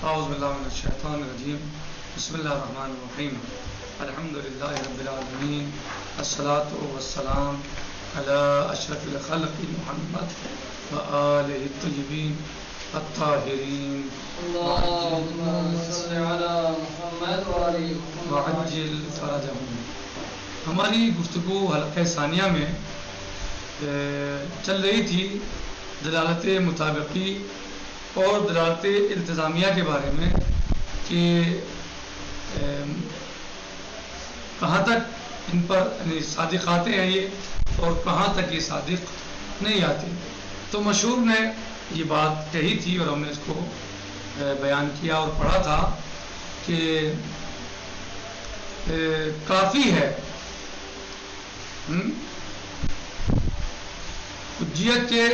اعوذ باللہ من الشیطان الرجیم بسم اللہ الرحمن الرحیم الحمد للہ رب العالمین الصلاۃ والسلام علی اشرف الخلق محمد وآلہ الطیبین الطاہرین اللهم صل على محمد وعلى محمد وعجل فرجهم۔ ہماری گفتگو حلقہ ثانیہ میں چل رہی تھی دلالت مطابقی اور دلالت التزامیہ کے بارے میں کہ کہاں تک ان پر صادق آتے ہیں یہ اور کہاں تک یہ صادق نہیں آتے۔ تو مشہور نے یہ بات کہی تھی اور ہم نے اس کو بیان کیا اور پڑھا تھا کہ کافی ہے حجیت کے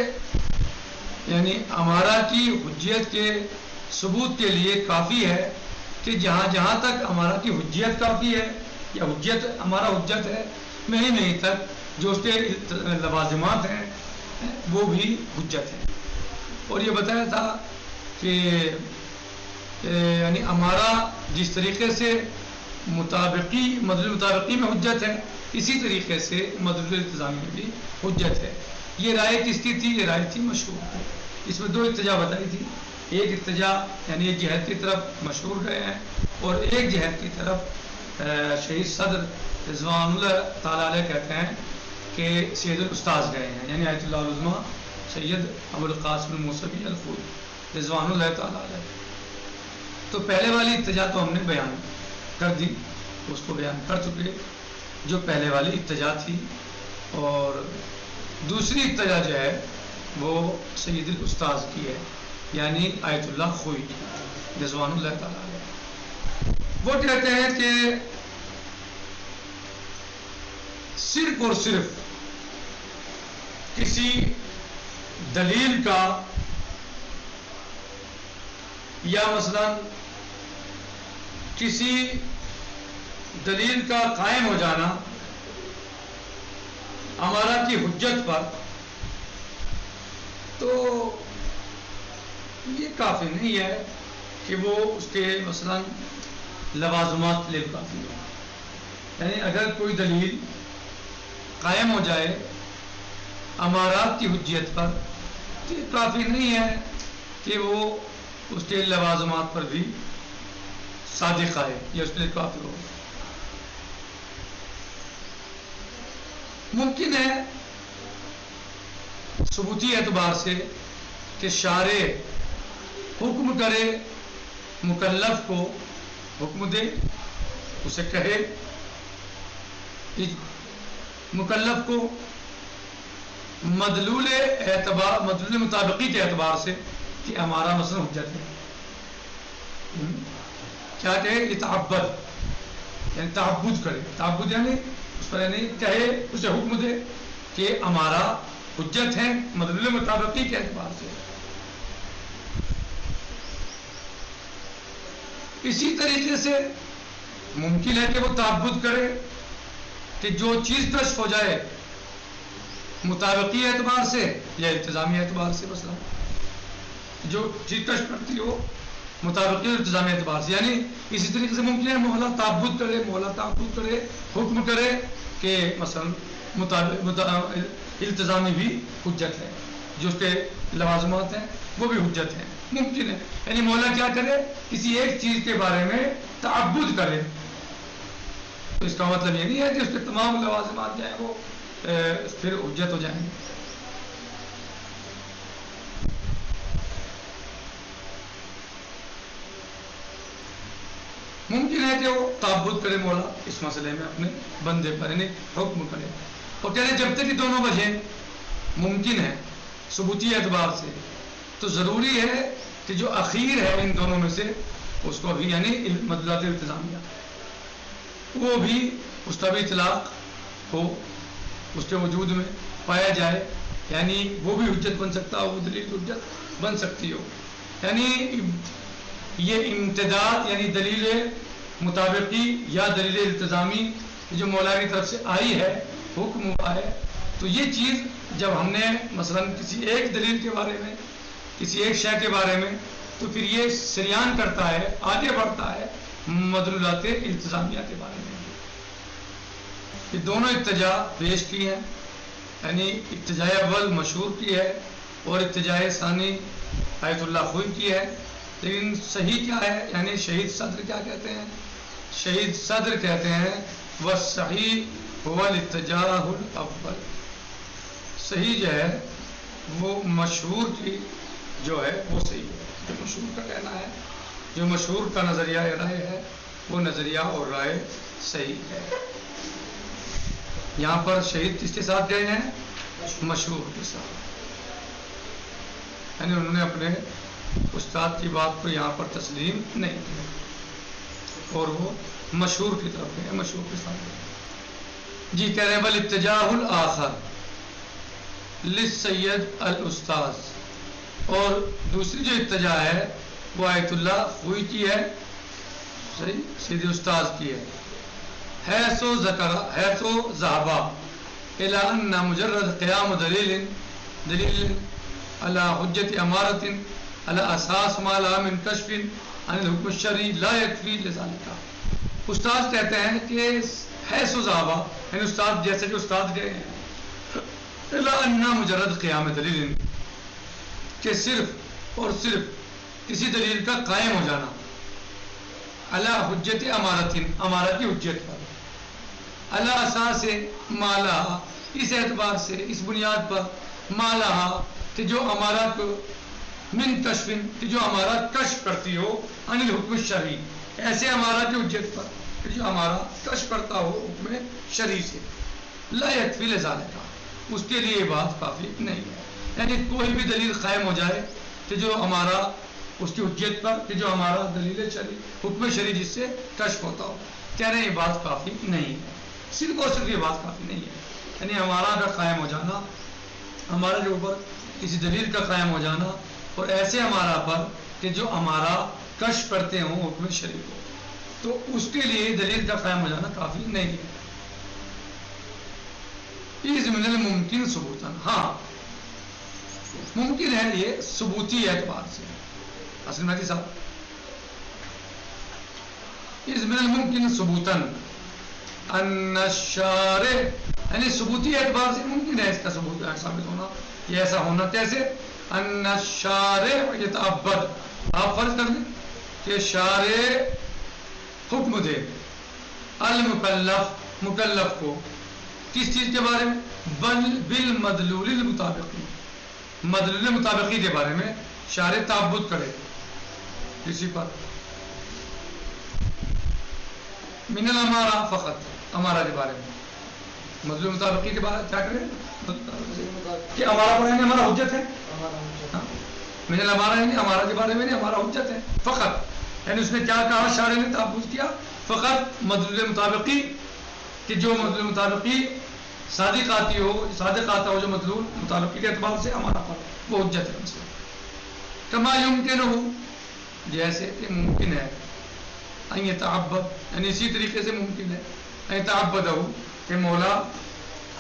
یعنی امارہ کی حجیت کے ثبوت کے لیے کافی ہے کہ جہاں جہاں تک امارہ کی حجیت کافی ہے یا حجیت امارہ حجت ہے نہیں تک جو اس کے لوازمات ہیں وہ بھی حجت ہیں۔ اور یہ بتایا تھا کہ یعنی امارہ جس طریقے سے مدلول مطابقی میں حجت ہے اسی طریقے سے مدلول التزامی میں بھی حجت ہے۔ یہ رائے کس کی تھی؟ یہ رائے تھی مشہور۔ اس میں دو اتجاہ بتائی تھی، ایک اتجاہ یعنی ایک جہت کی طرف مشہور گئے ہیں اور ایک جہت کی طرف شہید صدر رضوان اللہ تعالیٰ علیہ کہتے ہیں کہ سید الاستاذ گئے ہیں، یعنی آیت اللہ العظمیٰ سید ابو القاسم الموسوی الفوت رضوان اللہ تعالیٰ علیہ۔ تو پہلے والی اتجاہ تو ہم نے بیان کر دی، اس کو بیان کر چکے جو پہلے والی اتجاہ تھی، اور دوسری اتجاہ جو ہے وہ سید الاستاذ کی ہے، یعنی آیت اللہ خوئی رضوان اللہ تعالیٰ علیہ۔ وہ کہتے ہیں کہ صرف اور صرف کسی دلیل کا یا مثلا کسی دلیل کا قائم ہو جانا ہمارا کی حجت پر تو یہ کافی نہیں ہے کہ وہ اس کے مثلا لوازمات لے کافی ہو۔ یعنی اگر کوئی دلیل قائم ہو جائے امارات کی حجیت پر تو یہ کافی نہیں ہے کہ وہ اس کے لوازمات پر بھی صادق آئے یا اس کے لیے کافی ہو۔ ممکن ہے ثبوتی اعتبار سے کہ شارع حکم کرے مکلف کو حکم دے، اسے کہے مکلف کو مدلول مطابقی کے اعتبار سے کہ ہمارا مثلا حجت ہے، کیا کہے یتعبد یعنی تعبد کرے، تعبد یعنی اس پر یعنی کہے اسے حکم دے کہ ہمارا حجت ہے مدلول مطابقی کے اعتبار سے۔ اسی طریقے سے ممکن ہے کہ وہ تعبد کرے کہ جو چیز کشف ہو جائے مطابقی اعتبار سے یا التزامی اعتبار سے، مثلا جو چیز کشف کرتی ہو مطابقی اور التزامی اعتبار سے، یعنی اسی طریقے سے ممکن ہے مولا تعبد کرے حکم کرے کہ مثلا التزامی بھی حجت ہے، جو اس کے لوازمات ہیں وہ بھی حجت ہیں، ممکن ہے۔ یعنی مولا کیا کرے کسی ایک چیز کے بارے میں تعبد کرے، تو اس کا مطلب یہ نہیں ہے کہ اس کے تمام لوازمات جو ہیں وہ پھر حجت ہو جائیں گے۔ ممکن ہے کہ وہ تعبد کرے مولا اس مسئلے میں اپنے بندے پر، یعنی حکم کرے، اور کہہ رہے جب تک یہ دونوں وجہیں ممکن ہے ثبوتی اعتبار سے تو ضروری ہے کہ جو اخیر ہے ان دونوں میں سے اس کو بھی یعنی مدلولات التزامیہ وہ بھی اس کا بھی اطلاق ہو، اس کے وجود میں پایا جائے، یعنی وہ بھی حجت بن سکتا ہو، وہ دلیل حجت بن سکتی ہو۔ یعنی یہ امتداد یعنی دلیل مطابقی یا دلیل التزامی جو مولا کی طرف سے آئی ہے، حکم ہوا ہے، تو یہ چیز جب ہم نے مثلا کسی ایک دلیل کے بارے میں کسی ایک شے کے بارے میں تو پھر یہ سریان کرتا ہے، آگے بڑھتا ہے مدلولات التزامیہ کے بارے میں. یہ دونوں اتجا پیش کی ہیں، یعنی اتجاء اول مشہور کی ہے اور اتجاء ثانی آیت اللہ خوئی کی ہے. لیکن صحیح کیا ہے، یعنی شہید صدر کیا کہتے ہیں؟ شہید صدر کہتے ہیں والصحیح هو الاتجاء الاول. صحیح جو ہے وہ مشہور کی جو ہے وہ صحیح ہے، جو مشہور کا کہنا ہے، جو مشہور کا نظریہ رائے ہے وہ نظریہ اور رائے صحیح ہے. یہاں پر شہید کس کے ساتھ گئے ہیں؟ مشہور کے ساتھ، یعنی انہوں نے اپنے استاد کی بات کو یہاں پر تسلیم نہیں کیا اور وہ مشہور کی طرف گئے، مشہور کے ساتھ گئے. جی کہہ رہے ہیں بل اتجاہ الاخر للسید الاستاذ، اور دوسری جو اتجاہ ہے وہ آیت اللہ خوئی کی ہے، صحیح سیدھی استاذ کی ہے. حیث ذهب الى ان مجرد قیام دلیل على حجت امارت على اساس ما لا من کشف عن الحکم الشرعی لا یکفی لذلك. استاد کہتے ہیں کہ حیث ذهب، یعنی استاد جیسے کہ استاد گئے ہیں الى ان مجرد قیام دلیل، کہ صرف اور صرف کسی دلیل کا قائم ہو جانا علی حجت امارت، امارت کی حجت پر، علی اساس مالا، اس اعتبار سے اس بنیاد پر مالا کہ جو امارت من کشف، کہ جو امارت کشف کرتی ہو عن الحکم الشرعی، ایسے امارت کی حجت پر کہ جو ہمارا کشف کرتا ہو حکم شرعی سے، لا یکفی لذالک، اس کے لیے یہ بات کافی نہیں ہے. یعنی کوئی بھی دلیل قائم ہو جائے کہ جو ہمارا اس کی حجت پر، کہ جو ہمارا دلیل شرعی حکم شرعی جس سے کشف ہوتا ہو، کہہ رہے ہیں یہ بات کافی نہیں ہے، صرف اور صرف یہ بات کافی نہیں ہے. یعنی ہمارا کا قائم ہو جانا، ہمارا جو اوپر کسی دلیل کا قائم ہو جانا اور ایسے ہمارا پر کہ جو ہمارا کشف کرتے ہوں حکم شرعی کو، تو اس کے لیے دلیل کا قائم ہو جانا کافی نہیں ہے. اس من الممکن ثبوتاً، ہاں ممکن ہے یہ ثبوتی اعتبار سے. اصل میں صاحب اس من الممکن ثبوتاً ان الشارع، یعنی ثبوتی اعتبار سے ممکن ہے اس کا ثبوت ثابت ہونا، یہ ایسا ہونا کیسے؟ ان الشارع یتعبد، آپ فرض کر لیں کہ شارع حکم دے المکلف، مکلف کو کس چیز کے بارے میں؟ بالمدلول المطابقی، مدلول مطابقی کے بارے میں شارع تعبد کرے کسی پر، من الامارہ فقط، امارہ کے بارے میں، مدلول مطابقی کے بارے میں کیا کرے کہ امارہ پر یعنی ہمارا حجت ہے، من الامارہ یعنی امارہ کے بارے میں نہیں، ہمارا حجت ہے فقط. یعنی اس نے کیا کہا؟ شارع نے تعبد کیا فقط مدلول مطابقی، کہ جو مدلول مطابقی صادق آتی ہو، صادق آتا ہو جو مدلول مطابقی کے اعتبار سے ہمارا پر وہ حجت ہے. مسئلہ کما یمکن ہو، جیسے کہ ممکن ہے ان یتعبد، یعنی اسی طریقے سے ممکن ہے ان یتعبد ہو کہ مولا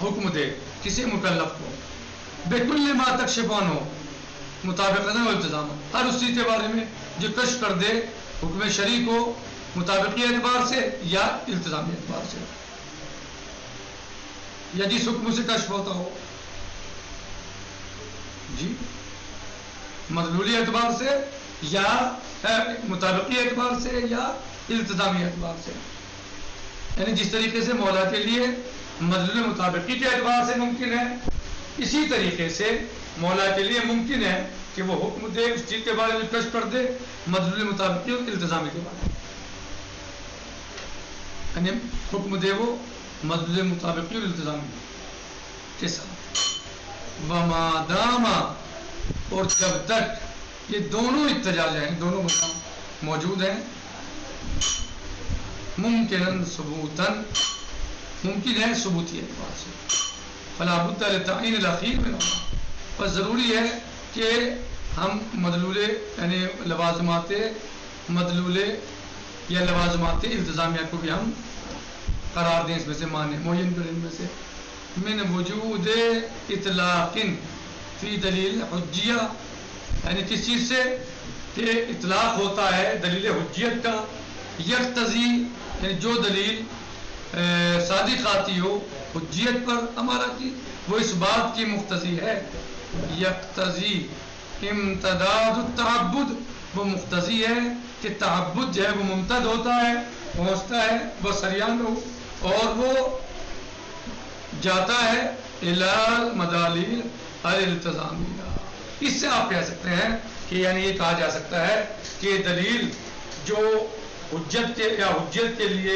حکم دے کسی مکلف کو بکل ما تکشفان ہو مطابقت و التزام، ہر اس چیز کے بارے میں جو کشف کر دے حکم شرعی کو مطابقی اعتبار سے یا التزامی اعتبار سے، یا جس حکم سے کشف ہوتا ہو، جی مدلولی اعتبار سے یا مطابقی اعتبار سے یا التزامی اعتبار سے. یعنی جس طریقے سے مولا کے لیے مدلول مطابقی کے اعتبار سے ممکن ہے، اسی طریقے سے مولا کے لیے ممکن ہے کہ وہ حکم دے اس چیز کے بارے میں کشف کر دے مدلول مطابقی اور التزامی کے بارے میں، یعنی حکم دے وہ مدلول مطابقی اور التزامی کے ساتھ. وما دام، اور جب تک یہ دونوں اتجاج ہیں، دونوں مقام موجود ہیں، ممکن ثبوتاً، ممکن ہے ثبوتی اعتبار سے، فلا بد لتعین الاخیر میں ہونا، بس ضروری ہے کہ ہم مدلول یعنی لوازمات مدلول یا لوازمات التزامیہ کو بھی ہم قرار دیں، اس میں سے مانیں، معین کریں، ان میں سے من وجود اطلاق فی دلیل حجیہ، یعنی کس چیز سے؟ کہ اطلاق ہوتا ہے دلیل حجیت کا، یقتضی یعنی جو دلیل صادق آتی ہو حجیت پر ہمارا کی وہ اس بات کی مقتضی ہے، یقتضی امتداد التعبد، وہ مقتضی ہے کہ تعبد جو ہے وہ ممتد ہوتا ہے، پہنچتا ہے وہ سریان ہو، اور وہ جاتا ہے الی مدالیل الالتزامیہ۔ اس سے آپ کہہ سکتے ہیں کہ یعنی یہ کہا جا سکتا ہے کہ دلیل جو حجت کے یا حجت کے لیے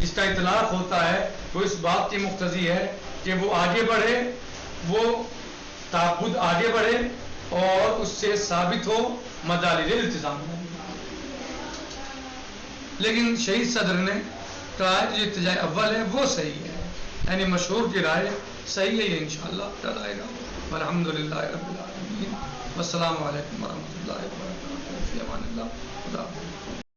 اس کا اطلاق ہوتا ہے وہ اس بات کی مقتضی ہے کہ وہ آگے بڑھے، وہ تعبد آگے بڑھے اور اس سے ثابت ہو مدالیل الالتزامیہ۔ لیکن شہید صدر نے کہا جو ارتجاء اول ہے وہ صحیح ہے، یعنی مشہور کی رائے صحیح ہے، یہ انشاءاللہ کل آئے گا۔ والحمدللہ رب العالمین، والسلام علیکم ورحمۃ اللہ وبرکاتہ، فی امان اللہ، خدا حافظ۔